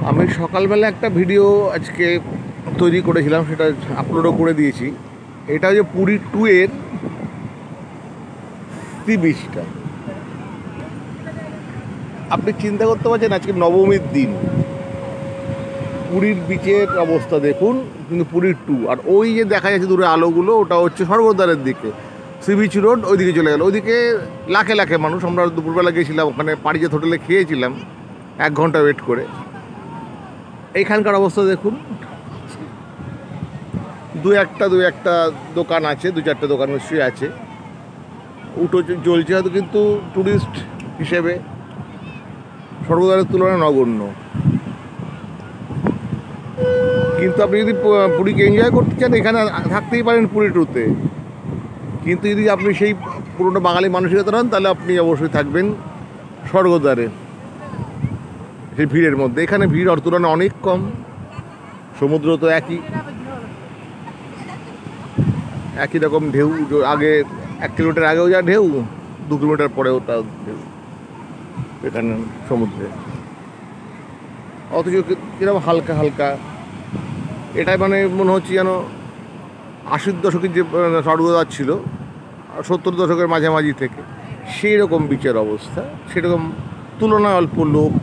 আমি সকালবেলা একটা ভিডিও আজকে তৈরি করেছিলাম, সেটা আপলোডও করে দিয়েছি। এটা যে পুরী 2 এর সি বিচটা, আপনি চিন্তা করতে পারছেন আজকে নবমীর দিন, পুরীর বিচের অবস্থা দেখুন, কিন্তু পুরীর 2 আর ওই যে দেখা যাচ্ছে দূরে আলোগুলো, ওটা হচ্ছে স্বর্গদ্বারের দিকে, সি বিচ রোড ওইদিকে চলে গেল। ওইদিকে লাখে লাখে মানুষ। আমরা দুপুরবেলা গিয়েছিলাম, ওখানে পারিজাত হোটেলে খেয়েছিলাম 1 ঘন্টা ওয়েট করে। এইখানকার অবস্থা দেখুন, দু একটা দোকান আছে, 2-4টে দোকান নিশ্চয়ই আছে, উঠো চলছে হয়তো, কিন্তু ট্যুরিস্ট হিসেবে স্বর্গদ্বারের তুলনায় নগণ্য। কিন্তু আপনি যদি পুরীকে এনজয় করতে চান, এখানে থাকতেই পারেন পুরী 2-তে। কিন্তু যদি আপনি সেই পুরোনো বাঙালি মানসিকতা হন, তাহলে আপনি অবশ্যই থাকবেন স্বর্গদ্বারে, সেই ভিড়ের মধ্যে। এখানে ভিড় ওর তুলনায় অনেক কম। সমুদ্র তো একই রকম ঢেউ, আগে 1 কিলোমিটার আগেও যা ঢেউ, 2 কিলোমিটার পরেও তা ঢেউ এখানে সমুদ্রে। অথচ কিরকম হালকা হালকা, এটাই মানে মনে হচ্ছে যেন 80-র দশকের যে স্বর্গদ্বার ছিল, 70-র দশকের মাঝামাঝি থেকে সেই রকম বিচের অবস্থা, সেরকম তুলনায় অল্প লোক।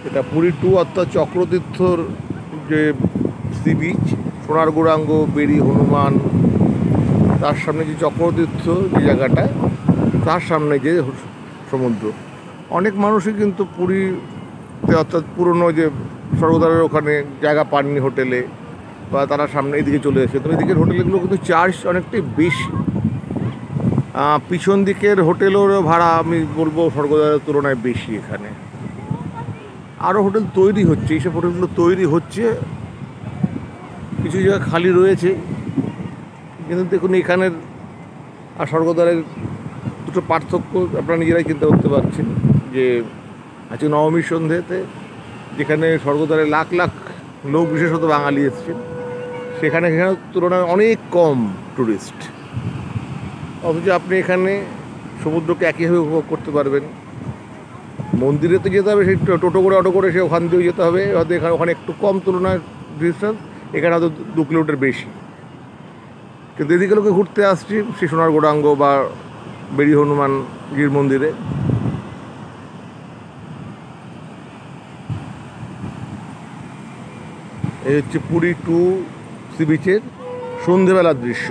এটা পুরী 2 অর্থাৎ চক্রতীর্থর যে সি বিচ, সোনার গৌরাঙ্গ, বেরি, হনুমান, তার সামনে যে চক্রতীর্থ যে জায়গাটা, তার সামনে যে সমুদ্র। অনেক মানুষই কিন্তু পুরীতে অর্থাৎ পুরনো যে স্বর্গদ্বারের ওখানে জায়গা পাননি হোটেলে, বা তারা সামনে এদিকে চলে এসে, তো এদিকের হোটেলগুলো কিন্তু চার্জ অনেকটাই বেশি। পিছন দিকের হোটেলের ভাড়া আমি বলবো স্বর্গদ্বারের তুলনায় বেশি। এখানে আরও হোটেল তৈরি হচ্ছে, এইসব হোটেলগুলো তৈরি হচ্ছে, কিছু জায়গা খালি রয়েছে। কিন্তু দেখুন এখানের আর স্বর্গদ্বারের দুটো পার্থক্য আপনারা নিজেরাই চিন্তা করতে পারছেন। যে আজকে নবমীর সন্ধ্যেতে যেখানে স্বর্গদ্বারে লাখ লাখ লোক, বিশেষত বাঙালি এসছেন, সেখানে তুলনায় অনেক কম ট্যুরিস্ট। অথচ আপনি এখানে সমুদ্রকে একইভাবে উপভোগ করতে পারবেন। মন্দিরে তো যেতে হবে, সেই টোটো করে অটো করে সে ওখান দিয়েও যেতে হবে, হয়তো ওখানে একটু কম তুলনায় ডিস্টেন্স, এখানে হয়তো 2 কিলোমিটার বেশি। কিন্তু এদিকে লোকে ঘুরতে আসছি শ্রী সোনার গৌরাঙ্গ বা বেরি হনুমানজির মন্দিরে। এই হচ্ছে পুরী 2 সি বিচের সন্ধেবেলার দৃশ্য।